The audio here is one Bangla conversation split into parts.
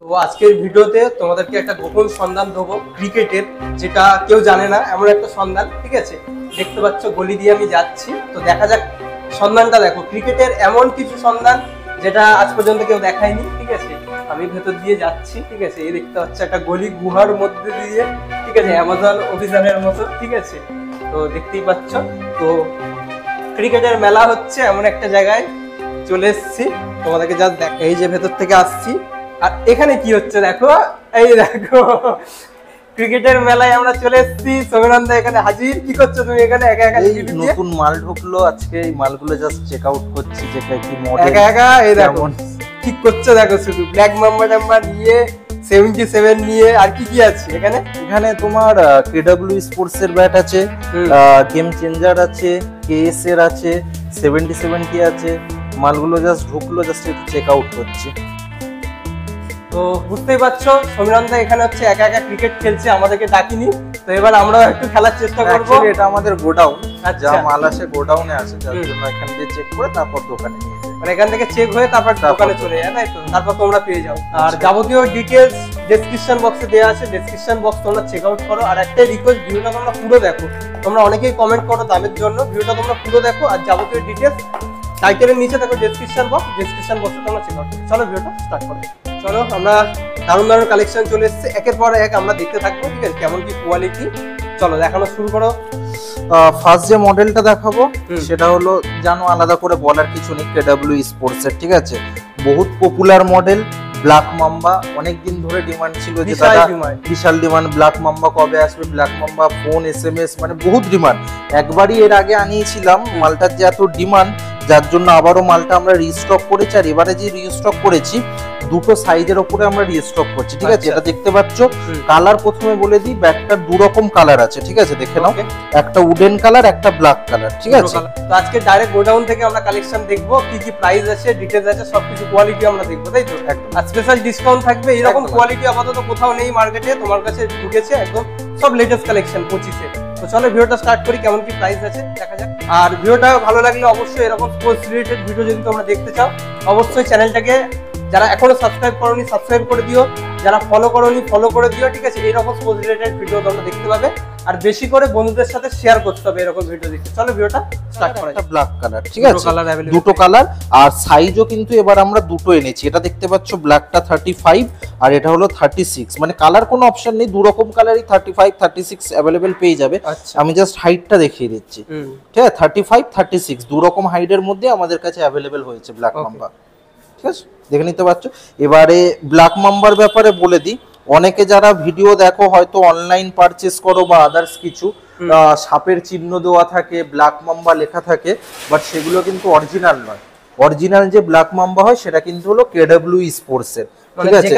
তো আজকের ভিডিওতে তোমাদেরকে একটা গোপন সন্ধান দেবো ক্রিকেটের, যেটা কেউ জানে না, এমন একটা সন্ধান। ঠিক আছে, দেখতে পাচ্ছ গলি দিয়ে আমি যাচ্ছি, তো দেখা যাক সন্ধানটা। দেখো, ক্রিকেটের এমন কিছু সন্ধান যেটা আজ পর্যন্ত কেউ দেখায়নি। ঠিক আছে, আমি ভেতর দিয়ে যাচ্ছি। ঠিক আছে, এই দেখতে পাচ্ছ একটা গলি গুহার মধ্যে দিয়ে, ঠিক আছে, অ্যামাজন অফিসারের মতো। ঠিক আছে, তো দেখতেই পাচ্ছ। তো ক্রিকেটের মেলা হচ্ছে এমন একটা জায়গায় চলে এসেছি, তোমাদেরকে জাস্ট দেখ। এই যে ভেতর থেকে আসছি, আর এখানে কি হচ্ছে দেখো, এই দেখো ক্রিকেটের মেলায় আমরা চলে এসেছি। সমীরন্দা এখানে হাজির। কি করছো তুমি এখানে একা একা? নতুন মাল ঢুকলো আজকে, এই মালগুলো জাস্ট চেক আউট করছি যে কি মডেল। একা একা এই দেখো ঠিক করছো, দেখো শুধু ব্ল্যাক মাম্বা নিয়ে 77 নিয়ে, আর কি কি আছে এখানে? এখানে তোমার কেডব্লিউ স্পোর্টস এর ব্যাট আছে, গেম চেঞ্জার আছে, কেএস এর আছে, 70 আছে। মালগুলো জাস্ট ঢুকলো, জাস্ট একটু চেক আউট করছি। তো বুঝতেই পারছো সমীরন্দা এখানে হচ্ছে একা একা ক্রিকেট খেলছে, আমাদেরকে ডাকিনি। তো এবার আমরাও একটু খেলার চেষ্টা করবো। এটা আমাদের গোডাউন, আচ্ছা, যা মাল আসে গোডাউনে আসে, যার জন্য এখান দিয়ে চেক করে তারপর দোকানে নিয়ে যায়। মানে এখান থেকে চেক হয়ে তারপর দোকানে চলে যায়, তাই তো? তারপর তোমরা পেয়ে যাও। আর যাবতীয় ডিটেলস ডেসক্রিপশন বক্সে দেওয়া আছে, ডেসক্রিপশন বক্স তোমরা চেক আউট করো। আর একটাই রিকোয়েস্ট, ভিডিওটা তোমরা পুরো দেখো। তোমরা অনেকেই কমেন্ট করো দামের জন্য, ভিডিওটা তোমরা পুরো দেখো। আর যাবতীয় ডিটেলস টাইটেলের নিচে দেখো ডেসক্রিপশন বক্স, ডেসক্রিপশন বক্সে তোমরা চেক আউট করো। চলো ভিডিওটা স্টার্ট করো। চলো, আমরা দারুণ দারুণ কালেকশন চলে এসেছে, একের পর এক আমরা দেখতে থাকবো। ঠিক আছে, কেমন কি কোয়ালিটি, চলো দেখানো শুরু করো। ফার্স্ট যে মডেলটা দেখাবো সেটা হলো, জানো আলাদা করে বলার কিছু নেই, কেডব্লিউ স্পোর্টস এর। ঠিক আছে, বহুত পপুলার মডেল ব্ল্যাক মাম্বা। অনেকদিন ধরে ডিমান্ড ছিল যে দাদা বিশাল ডিমান্ড, ব্ল্যাক মাম্বা কবে আসবে, ব্ল্যাক মাম্বা ফোন SMS, মানে বহুত ডিমান্ড। একবারই এর আগে আনিয়েছিলাম, মালটার যে এত ডিমান্ড, যার জন্য আবারও মালটা আমরা রিস্টক করেছি। আর এবারে যে রিস্টক করেছি, দুটো সাইজের উপরে আমরা রিস্টক করছি। ঠিক আছে, এটা দেখতে পাচ্ছ। কালার প্রথমে বলে দিই, ব্যাগটার দু রকম কালার আছে। ঠিক আছে, দেখে নাও, একটা উডেন কালার, একটা ব্ল্যাক কালার। ঠিক আছে, তো আজকে ডাইরেক্ট গোডাউন থেকে আমরা কালেকশন দেখবো, কি কি প্রাইস আছে, ডিটেইলস আছে, সবকিছু কোয়ালিটি আমরা দেখবো, তাই তো? আর স্পেশাল ডিসকাউন্ট থাকবে। এরকম কোয়ালিটি আপাতত কোথাও নেই মার্কেটে, তোমার কাছে ঢুকেছে একদম সব লেটেস্ট কালেকশন 25-এ। তো চলো ভিডিওটা স্টার্ট করি, কেমন কি প্রাইস আছে দেখা যাক। আর ভিডিওটা ভালো লাগলে অবশ্যই এরকম স্পোর্টস রিলেটেড ভিডিও যদি তোমরা দেখতে চাও, অবশ্যই চ্যানেলটাকে যারা এখনো সাবস্ক্রাইব করোনি সাবস্ক্রাইব করে দিও, যারা ফলো করোনি ফলো করে দিও। ঠিক আছে, এইরকম স্পোর্টস রিলেটেড ভিডিও তোমরা দেখতে পাবে, আর বেশি করে বন্ধুদের সাথে শেয়ার করতে হবে এরকম ভিডিও দেখতে। চলো ভিডিওটা স্টার্ট করা যাক। ব্ল্যাক কালার, ঠিক আছে, দুটো কালার। আর সাইজও কিন্তু এবার আমরা দুটো এনেছি। এটা দেখতে পাচ্ছ, ব্ল্যাকটা 35 আর এটা হলো 36। মানে কালার কোনো অপশন নেই, দু রকম কালারই 35 36 अवेलेबल পেয়ে যাবে। আমি জাস্ট হাইটটা দেখিয়ে দিচ্ছি। ঠিক আছে, 35 36 দু রকম হাইটের মধ্যে আমাদের কাছে अवेलेबल হয়েছে ব্ল্যাক মাম্বা। ঠিক আছে, দেখে নিতে পারছো। এবারে ব্ল্যাক মাম্বার ব্যাপারে বলে দিই, অনেকে যারা ভিডিও দেখো হয়তো অনলাইন পারচেস করো বা আদার্স কিছু, সাপের চিহ্ন দেওয়া থাকে, ব্ল্যাক মাম্বা লেখা থাকে, বাট সেগুলো কিন্তু অরিজিনাল নয়। অরিজিনাল যে ব্ল্যাক মাম্বা হয় সেটা কিন্তু হলো কেডব্লিউ স্পোর্টস এর। ঠিক আছে,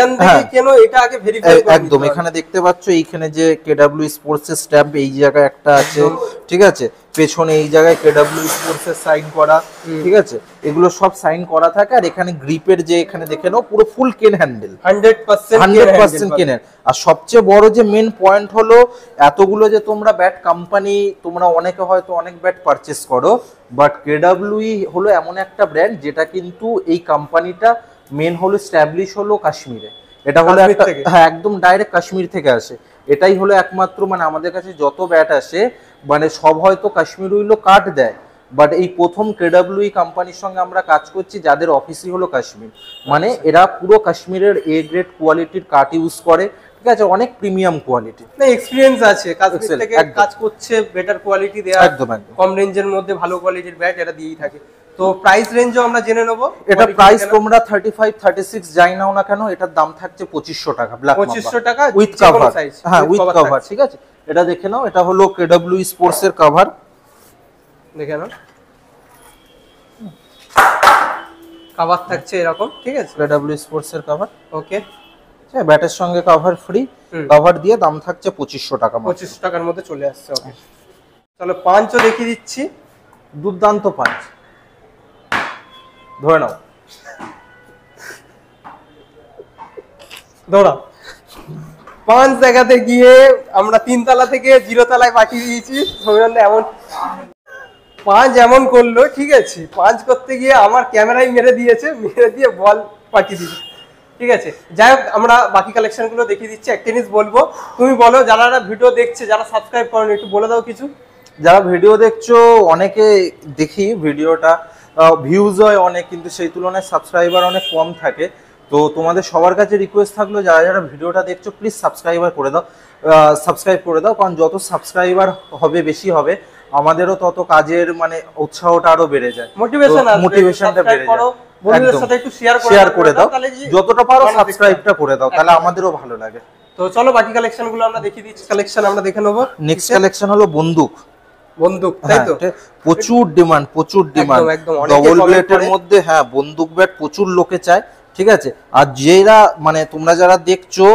একদম এখানে দেখতে পাচ্ছ, এইখানে যে কেডব্লিউ স্পোর্টস এর স্ট্যাম্প এই জায়গায় একটা আছে। ঠিক আছে, পেছনে এই জায়গায় কেডব্লিউ স্পোর্টস এর সাইন করা। ঠিক আছে, এগুলো সব সাইন করা থাকে। আর এখানে গ্রিপের যে এখানে দেখে নাও, পুরো ফুল কেন হ্যান্ডেল, 100% কেনের। আর সবচেয়ে বড় যে মেন পয়েন্ট হলো, এতগুলো যে তোমরা ব্যাট কোম্পানি, তোমরা অনেকে হয়তো অনেক ব্যাট পারচেস করো, বাট কেডব্লিউ হলো এমন একটা ব্র্যান্ড যেটা কিন্তু এই কোম্পানিটা মেন হলো স্ট্যাবলিশ হলো কাশ্মীরে। এটা হলো একটা, হ্যাঁ একদম ডাইরেক্ট কাশ্মীর থেকে আসে। এটাই হলো একমাত্র, মানে আমাদের কাছে যত ব্যাট আসে, মানে সব হয়তো কাশ্মীর হইলো কাট দেয়, বাট এই প্রথম কেডব্লিউ কোম্পানির সঙ্গে আমরা কাজ করছি, যাদের অফিসই হলো কাশ্মীর। মানে এরা পুরো কাশ্মীরের A গ্রেড কোয়ালিটির কাট ইউজ করে। ঠিক আছে, অনেক প্রিমিয়াম কোয়ালিটি, না এক্সপেরিয়েন্স আছে, কাশ্মীর থেকে কাজ করছে, বেটার কোয়ালিটি দেয়া, একদম কম রেঞ্জের মধ্যে ভালো কোয়ালিটির ব্যাট এরা দিয়েই থাকে। তো প্রাইস রেঞ্জও আমরা জেনে নেব। এটা প্রাইস তোমরা 35 36 যাই নাও না কেন, এটার দাম থাকছে 2500 টাকা। ব্ল্যাক মাম্বা 2500 টাকা উইথ কভার। হ্যাঁ, উইথ কভার। ঠিক আছে, এটা দেখে নাও, এটা হলো কেডব্লিউ স্পোর্টস এর কভার। দেখে নাও, কভার থাকছে এরকম। ঠিক আছে, কেডব্লিউ স্পোর্টস এর কভার। ওকে, আচ্ছা, ব্যাটের সঙ্গে কভার ফ্রি, কভার দিয়ে দাম থাকছে 2500 টাকা। 2500 টাকার মধ্যে চলে আসছে। ওকে, চলো পাঁচও দেখিয়ে দিচ্ছি। দুর্দান্ত পাঁচ, ধরে নাও, দৌড়া। 5 জায়গাতে গিয়ে আমরা 3 তলা থেকে 0 তলায় পাঠিয়ে দিয়েছি। এমন 5 এমন করলো। ঠিক আছে, 5 করতে গিয়ে আমার ক্যামেরায় মেরে দিয়েছে, মেরে দিয়ে বল পাঠিয়ে দিয়েছে। ঠিক আছে। যাই হোক আমরা বাকি কালেকশন গুলো দেখিয়ে দিচ্ছি। একটা জিনিস বলবো, তুমি বলো যারা ভিডিও দেখছে, যারা সাবস্ক্রাইব করেনি, একটু বলে দাও কিছু। যারা ভিডিও দেখছো, অনেকে দেখি ভিডিওটা ভিউজ হয় অনেক, কিন্তু সেই তুলনায় সাবস্ক্রাইবার অনেক কম থাকে। তো তোমাদের সবার কাছে রিকোয়েস্ট থাকলো, যারা যারা ভিডিওটা দেখছো প্লিজ সাবস্ক্রাইব করে দাও, কারণ যত সাবস্ক্রাইবার হবে বেশি হবে, আমাদেরও তত কাজের মানে উৎসাহটা আরো বেড়ে যায়, মোটিভেশনটা বেড়ে যায়। বন্ধুদের সাথে একটু শেয়ার করে দাও, যতটা পারো সাবস্ক্রাইবটা করে দাও, তাহলে আমাদেরও ভালো লাগে। তো চলো বাকি কালেকশন গুলো আমরা দেখিয়ে দিচ্ছি। কালেকশন আমরা দেখে নেবো। নেক্সট কালেকশন হলো বন্দুক, তাই তো? প্রচুর ডিমান্ড ডবল ব্লেডের মধ্যে। হ্যাঁ, বন্দুক ব্যাট প্রচুর লোকে চায়, ঠিক আছে। আর যেরা মানে তোমরা যারা দেখছো,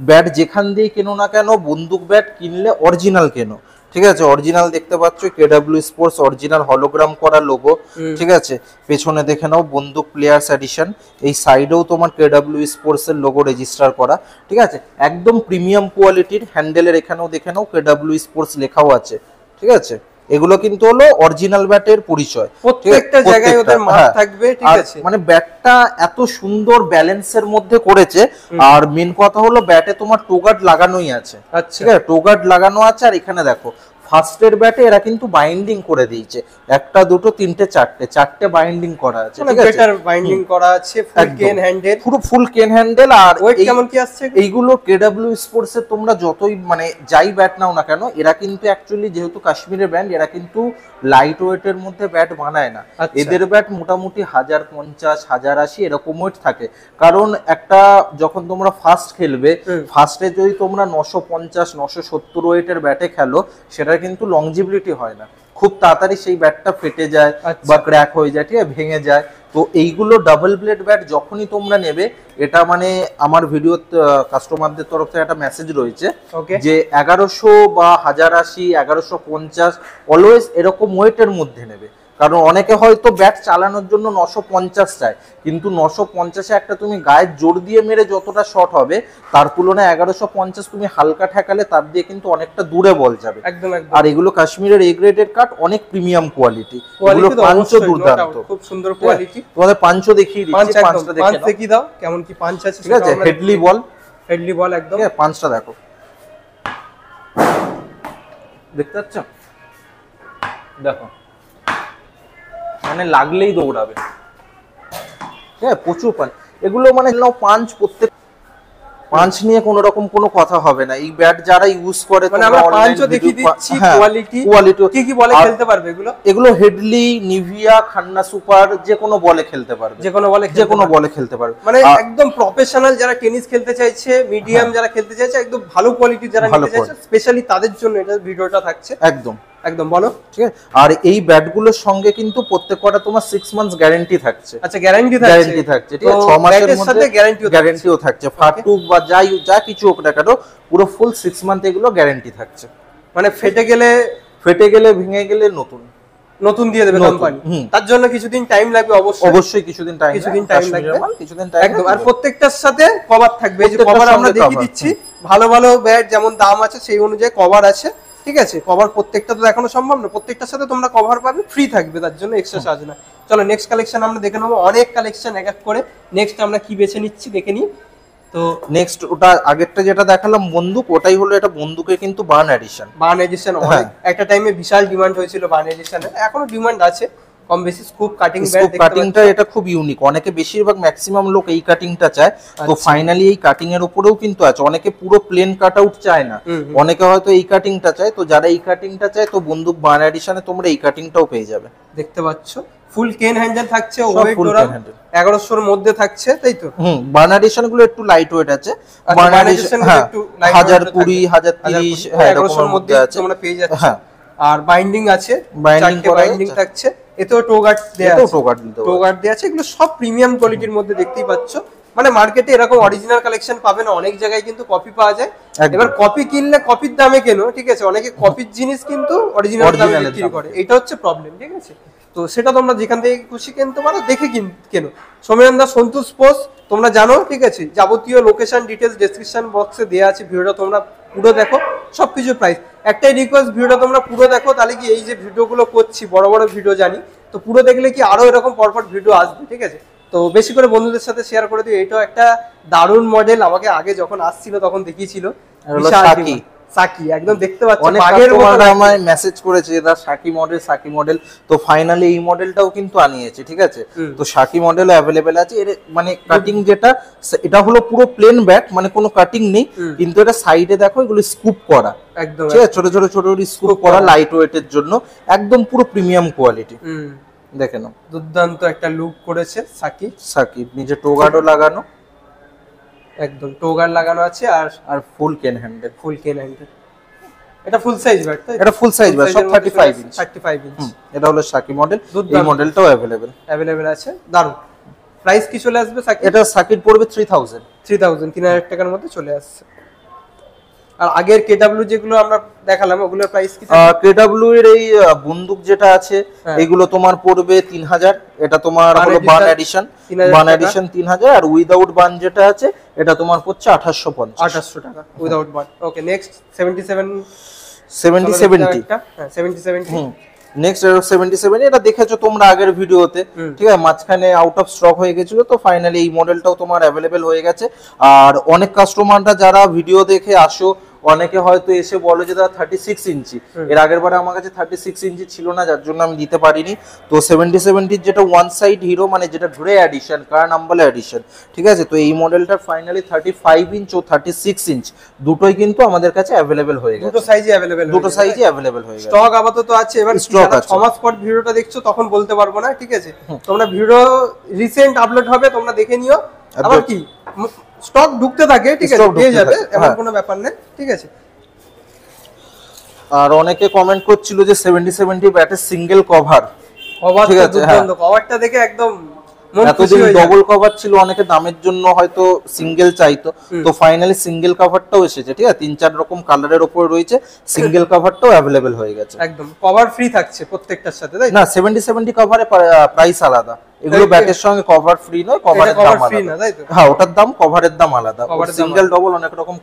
ব্যাট যেখান দিয়ে কেনো না কেন, বন্দুক ব্যাট কিনলে অরিজিনাল কেনো, ঠিক আছে। অরিজিনাল দেখতে পাচ্ছ, কেডব্লিউ স্পোর্টস অরিজিনাল হলোগ্রাম করা লোগো, ঠিক আছে। পেছনে দেখে নাও বন্দুক প্লেয়ার্স এডিশন, এই সাইডেও তোমার কেডব্লিউ স্পোর্টস এর লোগো রেজিস্টার করা, ঠিক আছে। একদম প্রিমিয়াম কোয়ালিটির। হ্যান্ডেলের এখানেও দেখে নাও কেডব্লিউ স্পোর্টস লেখাও আছে, ঠিক আছে। এগুলো কিন্তু হলো অরিজিনাল ব্যাটের পরিচয়, প্রত্যেকটা জায়গায় ওদের মাপ থাকবে, ঠিক আছে। মানে ব্যাটটা এত সুন্দর ব্যালেন্সের মধ্যে করেছে। আর মেন কথা হলো ব্যাটে তোমার টোগার্ড লাগানোই আছে, ঠিক আছে, টোগার্ড লাগানো আছে। আর এখানে দেখো ফার্স্টের ব্যাটে এরা কিন্তু বাইন্ডিং করে দিয়েছে, একটা দুটো তিনটে চারটে বাইন্ডিং করা আছে, ঠিক আছে। বেটার বাইন্ডিং করা আছে, ফুল কেন হ্যান্ডেল, পুরো ফুল কেন হ্যান্ডেল। আর ওয়েট কেমন কি আসছে এইগুলো কেডব্লিউ স্পোর্টস এর তোমরা যতই মানে যাই ব্যাট নাও না কেন, এরা কিন্তু অ্যাকচুয়ালি যেহেতু কাশ্মীরের ব্র্যান্ড, এরা কিন্তু লাইট ওয়েটের মধ্যে ব্যাট বানায় না। এদের ব্যাট মোটামুটি 1050, 1080 এরকম ওয়েট থাকে। কারণ একটা যখন তোমরা ফার্স্ট খেলবে, ফার্স্টে যদি তোমরা 950, 970 ওয়েটের ব্যাটে খেলো, সেটা কিন্তু লংজিবিলিটি হয় না, খুব তাড়াতাড়ি সেই ব্যাটটা ফেটে যায় বা ক্র্যাক হয়ে যায়, ঠিক আছে, ভেঙে যায়। তো এইগুলো ডাবল ব্লেড ব্যাট যখনই তোমরা নেবে, এটা মানে আমার ভিডিও কাস্টমারদের তরফ থেকে একটা মেসেজ রয়েছে যে 1100 বা 1080, 1150 অলওয়েজ এরকম ওয়েটের মধ্যে নেবে। কারণ অনেকে হয়তো ব্যাট চালানোর জন্য 950 চায়, কিন্তু 950-এ একটা তুমি গায়ে জোর দিয়ে মেরে যতটা শট হবে, তার তুলনায় 1150 তুমি হালকা ঠেকালে তার দিয়ে কিন্তু অনেকটা দূরে বল যাবে। আর এগুলো কাশ্মীরের এ গ্রেডের কাট, অনেক প্রিমিয়াম কোয়ালিটি। এগুলো পাঞ্চও দুর্দান্ত, খুব সুন্দর কোয়ালিটি। তোমাদের পাঞ্চও দেখিয়ে দিচ্ছি, পাঞ্চটা দেখিয়ে দাও কেমন কি পাঞ্চ আছে, ঠিক আছে। হেডলি বল একদম, পাঞ্চটা দেখো, দেখতে পাচ্ছ, দেখো মানে লাগলেই দৌড়াবে, হ্যাঁ প্রচুর পাঞ্চ। এগুলো মানে পাঞ্চ, প্রত্যেক পাঞ্চ নিয়ে কোনো রকম কোনো কথা হবে না। এই ব্যাট যারা ইউজ করে, মানে আমরা পাঞ্চও দেখিয়ে দিচ্ছি, কোয়ালিটি কি কি বলে খেলতে পারবে এগুলো হেডলি, নিভিয়া, খান্না সুপার, যে কোনো বলে খেলতে পারবে, যে কোনো বলে খেলতে পারবে। মানে একদম প্রফেশনাল যারা টেনিস খেলতে চাইছে, মিডিয়াম যারা খেলতে চাইছে, একদম ভালো কোয়ালিটি যারা নিতে চাইছে, স্পেশালি তাদের জন্য এটা ভিডিওটা থাকছে। একদম বলো, ঠিক আছে। আর এই ব্যাটগুলোর সঙ্গে কিন্তু প্রত্যেকটা তোমার 6 মান্থস গ্যারান্টি থাকছে। আচ্ছা, গ্যারান্টি থাকছে, ঠিক আছে। 6 মাসের মধ্যে গ্যারান্টিও থাকছে। ফাটুক বা যা কিছু হোক না কেন, পুরো ফুল 6 মান্থ এগুলো গ্যারান্টি থাকছে। মানে ফেটে গেলে, ভেঙে গেলে নতুন দিয়ে দেবে কোম্পানি। তার জন্য কিছুদিন টাইম লাগবে, অবশ্যই কিছুদিন টাইম লাগবে। একদম। আর প্রত্যেকটার সাথে কভার থাকবে। এই যে কভার আমরা দেখিয়ে দিচ্ছি, ভালো ভালো ব্যাট যেমন দাম আছে সেই অনুযায়ী কভার আছে, ঠিক আছে। কভার প্রত্যেকটা তো দেখানো সম্ভব না, প্রত্যেকটার সাথে তোমরা কভার পাবে, ফ্রি থাকবে, তার জন্য এক্সট্রা চার্জ না। চলো নেক্সট কালেকশন আমরা দেখে নেবো, অনেক কালেকশন এক এক করে। নেক্সট আমরা কি বেছে নিচ্ছি দেখে নিই। তো নেক্সট ওটা আগেরটা যেটা দেখালাম বন্দুক, ওটাই হলো এটা বন্দুকের কিন্তু বার্ন এডিশন। একটা টাইমে বিশাল ডিমান্ড হয়েছিল বার্ন এডিশনের, এখনো ডিমান্ড আছে কম বেশি। স্কুপ কাটিং ব্যাট, কাটিংটা এটা খুব ইউনিক, অনেকে বেশিরভাগ ম্যাক্সিমাম লোক এই কাটিংটা চায়। তো ফাইনালি এই কাটিং এর উপরেও কিন্তু আছে, অনেকে পুরো প্লেন কাট আউট চায় না, অনেকে হয়তো এই কাটিংটা চায়। তো যারা এই কাটিংটা চায়, তো বন্দুক বার্ন এডিশনে তোমরা এই কাটিংটাও পেয়ে যাবে। দেখতে পাচ্ছ ফুল কেন হ্যান্ডেল থাকছে, ওয়েট ওরা 1100 এর মধ্যে থাকছে, তাই তো? বার্ন এডিশন গুলো একটু লাইট ওয়েট আছে, বার্ন এডিশন একটু 1020, 1030 1100 এর মধ্যে আছে, তোমরা পেয়ে যাচ্ছ। আর বাইন্ডিং আছে, বাইন্ডিং থাকছে, এতেও টোগার্ড দেয়া আছে, টোগার্ড দেয়া আছে। এগুলো সব প্রিমিয়াম কোয়ালিটির মধ্যে দেখতেই পাচ্ছ। মানে মার্কেটে এরকম অরিজিনাল কালেকশন পাবে না, অনেক জায়গায় কিন্তু কপি পাওয়া যায়। এবার কপি কিনলে কপির দামে কেনো, ঠিক আছে, অনেকে কপির জিনিস কিন্তু অরিজিনাল দামে বিক্রি করে, এটা হচ্ছে প্রবলেম, ঠিক আছে। তো সেটা তোমরা যেখান থেকে খুশি কিনতে পারো, দেখে কেনো। সৌমেনদা সন্তোষ স্পোর্টস তোমরা জানো, ঠিক আছে। যাবতীয় লোকেশন ডিটেলস ডেসক্রিপশন বক্সে দেওয়া আছে, ভিডিওটা তোমরা পুরো দেখো, সবকিছু প্রাইস। একটাই রিকোয়েস্ট, ভিডিওটা তোমরা পুরো দেখো, তাহলে কি এই যে ভিডিওগুলো করছি, বড় বড় ভিডিও জানি, তো পুরো দেখলে কি আরো এরকম পরপর ভিডিও আসবে, ঠিক আছে। তো বেশি করে বন্ধুদের সাথে শেয়ার করে দিও। এটাও একটা দারুণ মডেল, আমাকে আগে যখন আসছিল তখন দেখিয়েছিল। সাকি একদম দেখতে পাচ্ছ অনেক বাগের মতো আমায় মেসেজ করেছে এটা সাকি মডেল। তো ফাইনালি এই মডেলটাও কিন্তু আনিয়েছে, ঠিক আছে। তো সাকি মডেল अवेलेबल আছে। এর মানে কাটিং যেটা, এটা হলো পুরো প্লেন ব্যাক, মানে কোনো কাটিং নেই, কিন্তু এটা সাইডে দেখো এগুলো স্কুপ করা, একদম ঠিক আছে, ছোট ছোট ছোট স্কুপ করা, লাইট ওয়েটের জন্য একদম পুরো প্রিমিয়াম কোয়ালিটি। দেখে নাও, দুর্দান্ত একটা লুক করেছে সাকি। নিচে টোগার্ডও লাগানো, একদম টোগার লাগানো আছে, আর ফুল কেন হ্যান্ডেল। এটা ফুল সাইজ ব্যাট, তাই? এটা ফুল সাইজ ব্যাট, সব 35 ইঞ্চ। 35 ইঞ্চ। এটা হলো সাকি মডেল, এই মডেলটাও अवेलेबल আছে। দারুন। প্রাইস কি চলে আসবে সাকি? এটা সাকির পড়বে 3000 3000 টাকার মধ্যে চলে আসছে। আর আগের কেডব্লিউ যেগুলো আমরা দেখালাম ওগুলোর প্রাইস কি? কেডব্লিউ এর এই বন্দুক যেটা আছে এগুলো তোমার পড়বে 3000। এটা তোমার হলো বান এডিশন 3000, আর উইদাউট বান যেটা আছে এটা তোমার পড়ছে 2850 টাকা উইদাউট বান। ওকে, নেক্সট 70 হ্যাঁ 70 নেক্সট 77 এটা দেখেছো তোমরা আগের ভিডিওতে, ঠিক আছে। মাঝখানে আউট অফ স্টক হয়ে গেছিল, তো ফাইনালি এই মডেলটাও তোমার अवेलेबल হয়ে গেছে। আর অনেক কাস্টমাররা যারা ভিডিও দেখে আসো, অনেকে হয়তো এসে বলো যে দাদা 36 ইঞ্চি, এর আগের বারে আমার কাছে 36 ইঞ্চি ছিল না, যার জন্য আমি দিতে পারিনি। তো 70 যেটা ওয়ান সাইড হিরো, মানে যেটা গ্রে এডিশন, কার নাম্বার এডিশন, ঠিক আছে। তো এই মডেলটা ফাইনালি 35 ইঞ্চ ও 36 ইঞ্চ দুটোই কিন্তু আমাদের কাছে अवेलेबल হয়ে গেছে। দুটো সাইজই अवेलेबल হয়ে গেছে। স্টক আপাতত আছে। এবার স্টক আছে। 6 মাস পর ভিডিওটা দেখছো তখন বলতে পারবো না, ঠিক আছে। তোমরা ভিডিও রিসেন্ট আপলোড হবে, তোমরা দেখে নিও। আবার কি স্টক ঢুকতে থাকে, ঠিক আছে, পেয়ে যাবে, এমন কোনো ব্যাপার নেই, ঠিক আছে। আর অনেকে কমেন্ট করছিল যে 70 ব্যাটের সিঙ্গেল কভার, ঠিক আছে, কভারটা দেখে একদম এতদিন ডবল কভার ছিল, অনেকে দামের জন্য হয়তো সিঙ্গেল চাইতো, তো ফাইনালি সিঙ্গেল কভারটাও এসেছে, ঠিক আছে। 3-4 রকম কালারের উপরে রয়েছে, সিঙ্গেল কভারটাও अवेलेबल হয়ে গেছে। একদম কভার ফ্রি থাকছে প্রত্যেকটার সাথে, তাই না? 70 কভারে প্রাইস আলাদা, এগুলো ব্যাটের সঙ্গে কভার ফ্রি নয়, কভারের দাম আলাদা। হ্যাঁ, ওটার দাম, কভারের দাম আলাদা। সিঙ্গেল ডবল অনেক রকম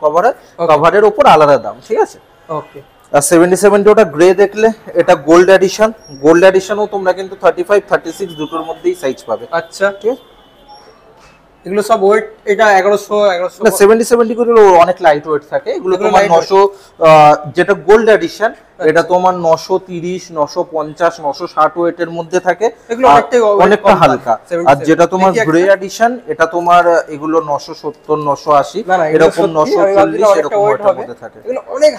কভারের উপর আলাদা দাম, ঠিক আছে। ওকে। আর 70 ওটা গ্রে দেখলে, এটা গোল্ড এডিশনও তোমরা কিন্তু 35, 36 দুটোর মধ্যেই সাইজ পাবে। আচ্ছা, ঠিক আছে। এগুলো সব ওয়েট, এটা 1100 না, 70 গুলো অনেক লাইট ওয়েট থাকে। এগুলো তোমার 900, যেটা গোল্ড এডিশন এটা তোমার 930, 950, 960 ওয়েটের মধ্যে থাকে, এগুলো অনেকটা হালকা। আর যেটা তোমার গ্রে এডিশন এটা তোমার এগুলো 970, 980 এরকম, 940 এরকম ওয়েটের মধ্যে থাকে। এগুলো অনেক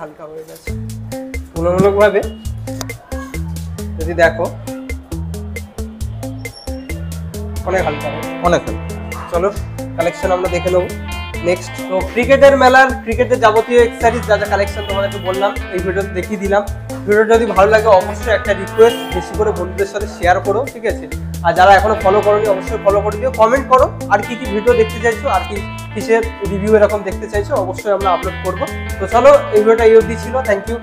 হালকা হয়ে গেছে তুলনামূলকভাবে যদি দেখো, অনেক হালকা। চলো কালেকশন আমরা দেখে নেবো নেক্সট। তো ক্রিকেটের যাবতীয় এক্সেসরিজ যা যা কালেকশন তোমাদেরকে বললাম এই ভিডিওতে দেখিয়ে দিলাম। ভিডিওটা যদি ভালো লাগে অবশ্যই একটা রিকোয়েস্ট, বেশি করে বন্ধুদের সাথে শেয়ার করো, ঠিক আছে। আর যারা এখনো ফলো করোনি অবশ্যই ফলো করে দিও, কমেন্ট করো আর কি কি ভিডিও দেখতে চাইছো, আর কি কিসের রিভিউ এরকম দেখতে চাইছো, অবশ্যই আমরা আপলোড করবো। তো চলো, এই ভিডিওটা এই অবধি ছিল। Thank you.